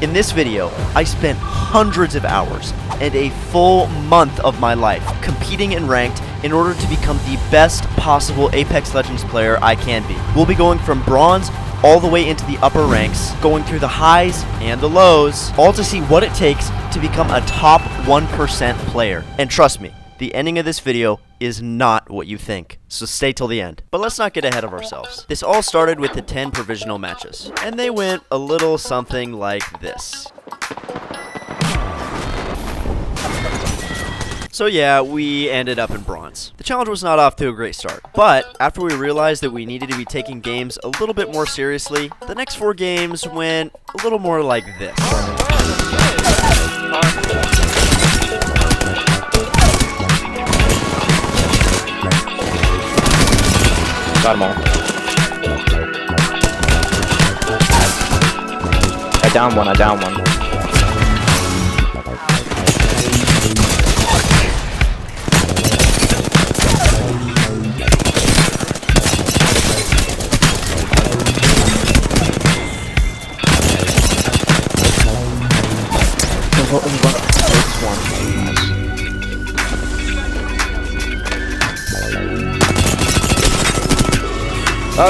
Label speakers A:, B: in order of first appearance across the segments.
A: In this video, I spent hundreds of hours and a full month of my life competing in ranked in order to become the best possible Apex Legends player I can be. We'll be going from bronze all the way into the upper ranks, going through the highs and the lows, all to see what it takes to become a top 1% player. And trust me, the ending of this video is not what you think, so stay till the end. But let's not get ahead of ourselves. This all started with the 10 provisional matches, and they went a little something like this. So yeah, we ended up in bronze. The challenge was not off to a great start, but after we realized that we needed to be taking games a little bit more seriously, the next 4 games went a little more like this.
B: Got them all. I downed one.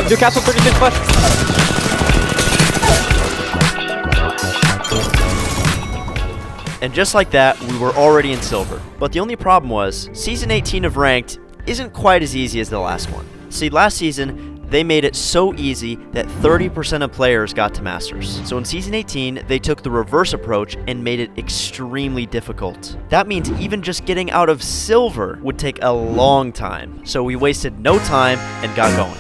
B: Do castle 36 flash.
A: And just like that, we were already in silver. But the only problem was, Season 18 of Ranked isn't quite as easy as the last one. See, last season, they made it so easy that 30% of players got to Masters. So in Season 18, they took the reverse approach and made it extremely difficult. That means even just getting out of silver would take a long time. So we wasted no time and got going.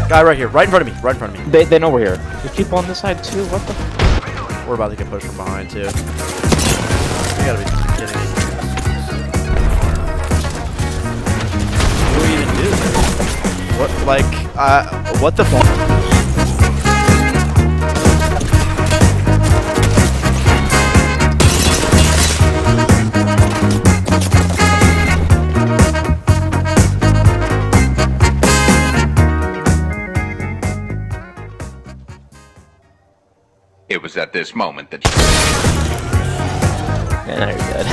A: Guy right here, right in front of me,
B: They know we're here. There's people on this side too. What the?
A: We're about to get pushed from behind too. You gotta be kidding me. What do we even do? What the fuck?
C: It was at this moment that
B: Man, now you're dead.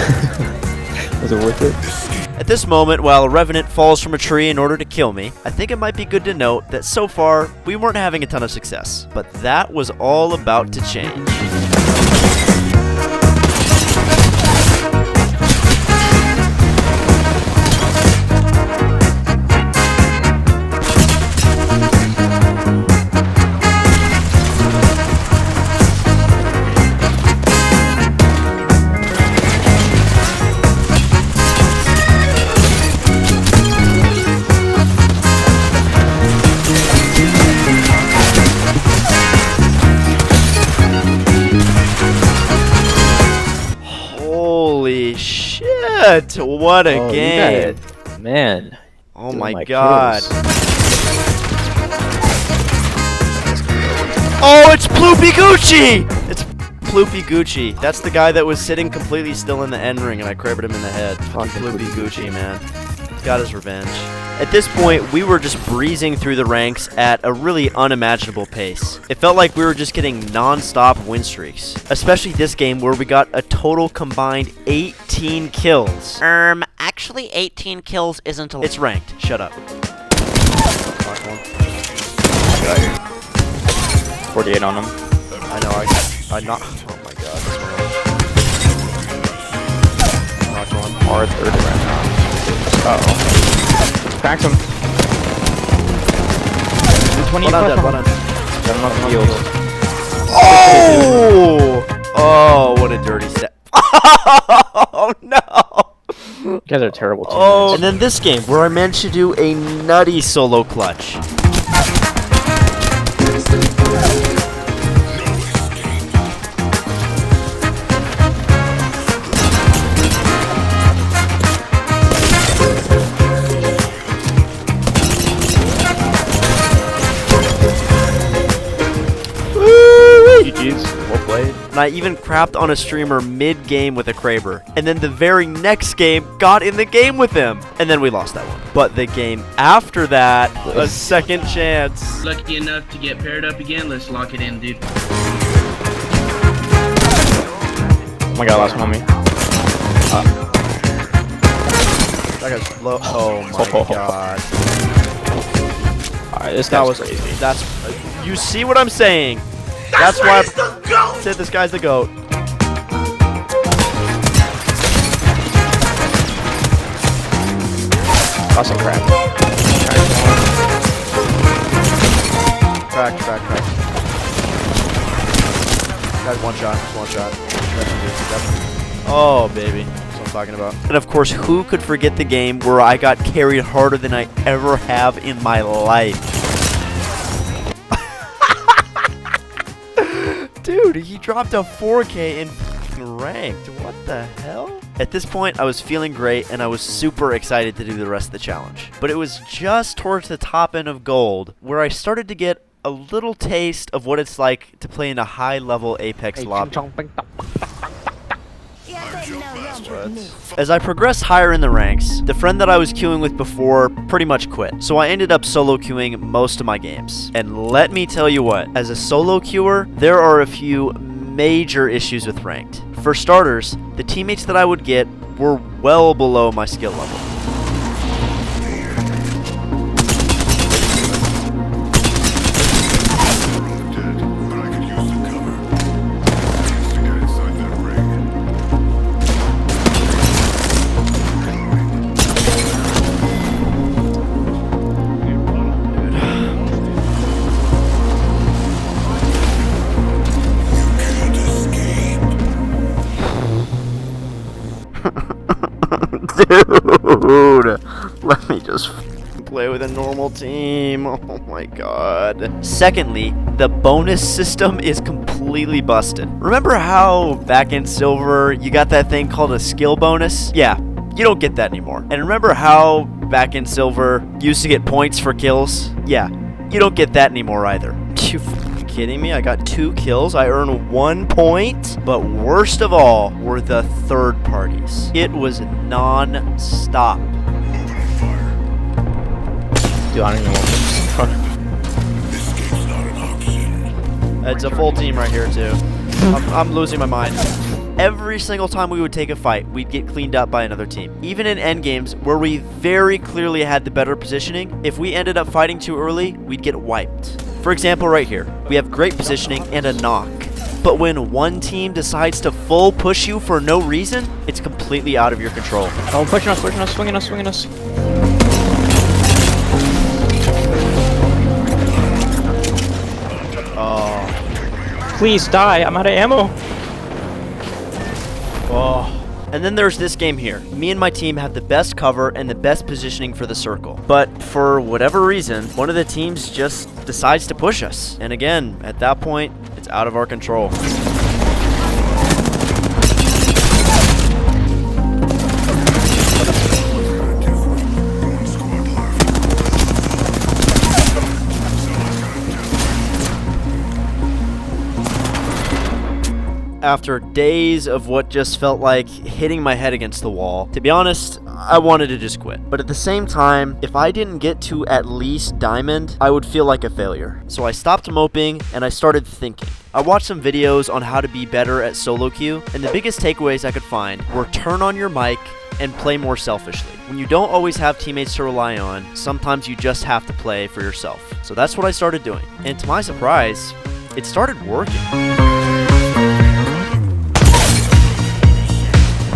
B: Was it worth it?
A: At this moment, while a Revenant falls from a tree in order to kill me, I think it might be good to note that so far, we weren't having a ton of success. But that was all about to change. Holy shit! What a game!
B: Man.
A: Oh my god. Oh, it's Ploopy Gucci! It's Ploopy Gucci. That's the guy that was sitting completely still in the end ring and I crabbered him in the head. Ploopy Gucci, man. Got his revenge. At this point, we were just breezing through the ranks at a really unimaginable pace. It felt like we were just getting non-stop win streaks. Especially this game where we got a total combined 18 kills.
D: Actually 18 kills isn't a lot.
A: It's ranked. Shut up.
B: 48 on him.
A: I know, I knocked. Oh my god, this one. Knocked one.
B: Or third right now. Uh-oh. Cracked him. 20
A: One on.
B: Oh!
A: Oh, what a dirty step. Oh no!
B: You guys are terrible teammates.
A: Oh, and then this game where I managed to do a nutty solo clutch.
B: GG's, well played.
A: And I even crapped on a streamer mid-game with a Kraber. And then the very next game, got in the game with him. And then we lost that one. But the game after that, a second chance.
E: Lucky enough to get paired up again. Let's lock it in, dude.
B: my god, last homie.
A: That guy's low. Oh my god.
B: Alright, this
A: That
B: guy
A: was
B: was crazy.
A: That's. You see what I'm saying? That's why I said this guy's the GOAT.
B: That's a crap.
A: Crack. Got one shot. Oh, baby. That's what I'm talking about. And of course, who could forget the game where I got carried harder than I ever have in my life? Dude, he dropped a 4K in ranked. What the hell? At this point, I was feeling great, and I was super excited to do the rest of the challenge. But it was just towards the top end of gold where I started to get a little taste of what it's like to play in a high-level Apex lobby. As I progressed higher in the ranks, the friend that I was queuing with before pretty much quit. So I ended up solo queuing most of my games. And let me tell you what, as a solo queuer, there are a few major issues with ranked. For starters, the teammates that I would get were well below my skill level. Dude, let me just play with a normal team. Oh my god. Secondly, the bonus system is completely busted. Remember how back in Silver you got that thing called a skill bonus? Yeah, you don't get that anymore. And remember how back in Silver you used to get points for kills? Yeah, you don't get that anymore either. You kidding me? I got 2 kills. I earned 1 point. But worst of all were the third parties. It was non-stop.
B: Dude, I don't even know.
A: It's a full team right here too. I'm losing my mind. Every single time we would take a fight, we'd get cleaned up by another team. Even in endgames, where we very clearly had the better positioning, if we ended up fighting too early, we'd get wiped. For example, right here, we have great positioning and a knock. But when one team decides to full push you for no reason, it's completely out of your control.
B: Oh, pushing us, swinging us.
A: Oh.
B: Please die, I'm out of ammo.
A: Oh. And then there's this game here. Me and my team have the best cover and the best positioning for the circle. But for whatever reason, one of the teams just decides to push us. And again, at that point, it's out of our control. After days of what just felt like hitting my head against the wall, to be honest, I wanted to just quit. But at the same time, if I didn't get to at least Diamond, I would feel like a failure. So I stopped moping and I started thinking. I watched some videos on how to be better at solo queue, and the biggest takeaways I could find were turn on your mic and play more selfishly. When you don't always have teammates to rely on, sometimes you just have to play for yourself. So that's what I started doing. And to my surprise, it started working.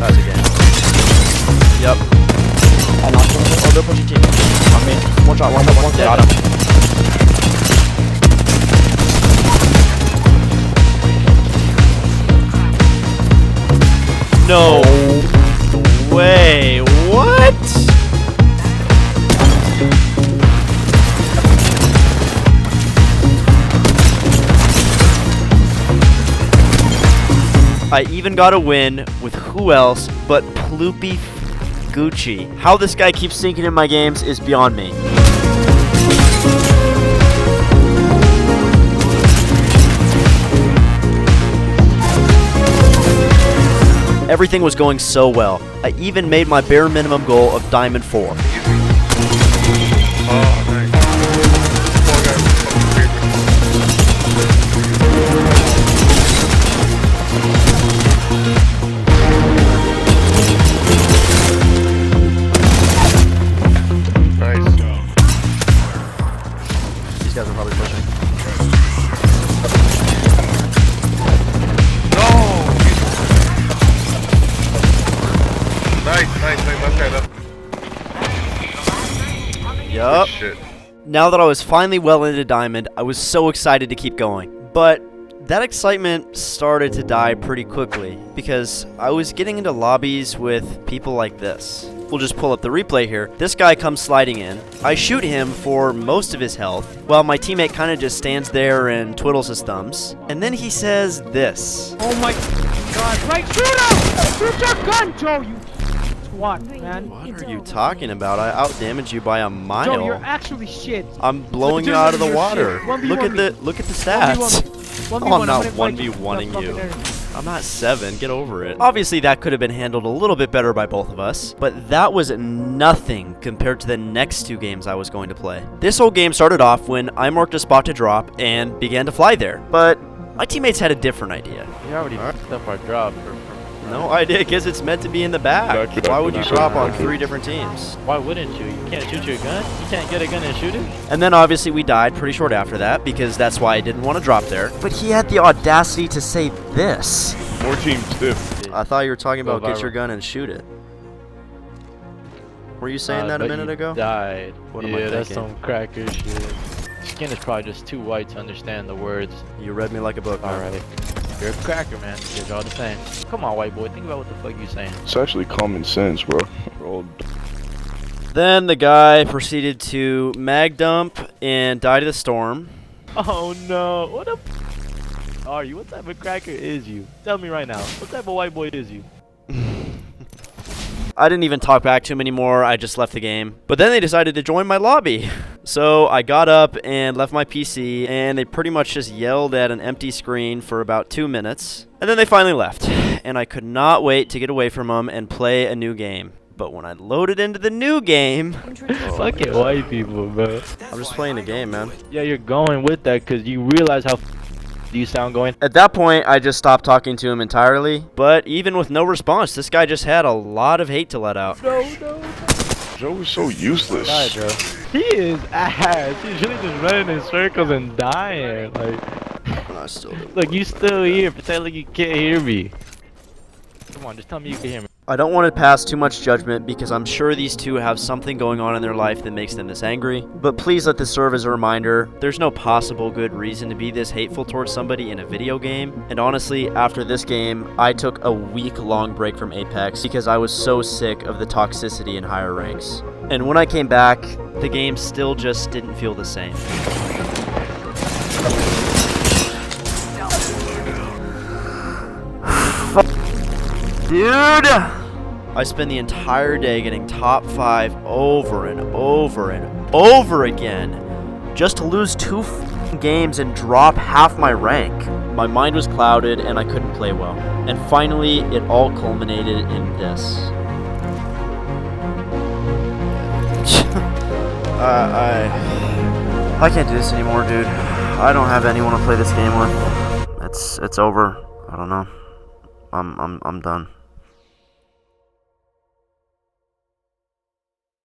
A: That's again. Yep.
B: I knocked him.
A: Oh, they're pushing team.
B: On me.
A: One shot.
B: Got him.
A: No way. What? I even got a win with who else but Ploopy Gucci. How this guy keeps sinking in my games is beyond me. Everything was going so well. I even made my bare minimum goal of Diamond 4. Yup.
B: Shit.
A: Now that I was finally well into Diamond, I was so excited to keep going. But that excitement started to die pretty quickly because I was getting into lobbies with people like this. We'll just pull up the replay here. This guy comes sliding in. I shoot him for most of his health, while my teammate kind of just stands there and twiddles his thumbs. And then he says this.
C: Oh my god, right, shoot him! Shoot your gun, Joe, you what, man?
A: What are you talking about? I outdamaged you by a mile.
C: Joe, you're actually shit.
A: I'm blowing you out of the
C: You're
A: water.
C: shit. 1v1
A: Look at the stats.
C: 1v1.
A: Oh, I'm not
C: I'm gonna invite
A: 1v1ing you.
C: there.
A: I'm not 7, get over it. Obviously that could have been handled a little bit better by both of us, but that was nothing compared to the next 2 games I was going to play. This whole game started off when I marked a spot to drop and began to fly there, but my teammates had a different idea.
E: You already picked up our drop.
A: No idea, because it's meant to be in the back.
B: Gotcha.
A: Why would you
B: Gotcha.
A: drop on
B: Gotcha.
A: 3 different teams?
E: Why wouldn't you? You can't shoot your gun? You can't get a gun and shoot it?
A: And then obviously we died pretty short after that, because that's why I didn't want to drop there. But he had the audacity to say this.
B: More teams stiff.
A: I thought you were talking about
E: Go
A: get
E: viral.
A: your gun and shoot it. Were you saying that a
E: But
A: minute
E: you
A: ago?
E: Died.
A: What
E: yeah,
A: am I
E: that's
A: thinking?
E: some cracker shit. Skin is probably just too white to understand the words.
A: You read me like a book, man.
E: Alright. You're a cracker, man. You're all the same. Come on, white boy. Think about what the fuck you saying.
B: It's actually common sense, bro. We're all
A: Then the guy proceeded to mag dump and die to the storm.
E: Oh no. What a are you? What type of cracker is you? Tell me right now. What type of white boy is you?
A: I didn't even talk back to him anymore. I just left the game. But then they decided to join my lobby. So I got up and left my PC, and they pretty much just yelled at an empty screen for about 2 minutes. And then they finally left. And I could not wait to get away from them and play a new game. But when I loaded into the new game...
E: Fucking white people, bro.
A: I'm just playing the game, man.
E: Yeah, you're going with that because you realize how you sound going.
A: At that point, I just stopped talking to him entirely. But even with no response, this guy just had a lot of hate to let out.
E: No.
B: Joe is so useless.
E: Die, bro. He is ass. He's really just running in circles and dying. Like,
A: I still do.
E: look, you still here. Pretend like you can't hear me. Come on, just tell me you can hear me.
A: I don't want to pass too much judgment because I'm sure these two have something going on in their life that makes them this angry. But please let this serve as a reminder, there's no possible good reason to be this hateful towards somebody in a video game. And honestly, after this game, I took a week-long break from Apex because I was so sick of the toxicity in higher ranks. And when I came back, the game still just didn't feel the same. Dude! I spend the entire day getting top 5 over and over and over again just to lose 2 games and drop half my rank. My mind was clouded and I couldn't play well. And finally, it all culminated in this. I can't do this anymore, dude. I don't have anyone to play this game with. It's over. I don't know. I'm done.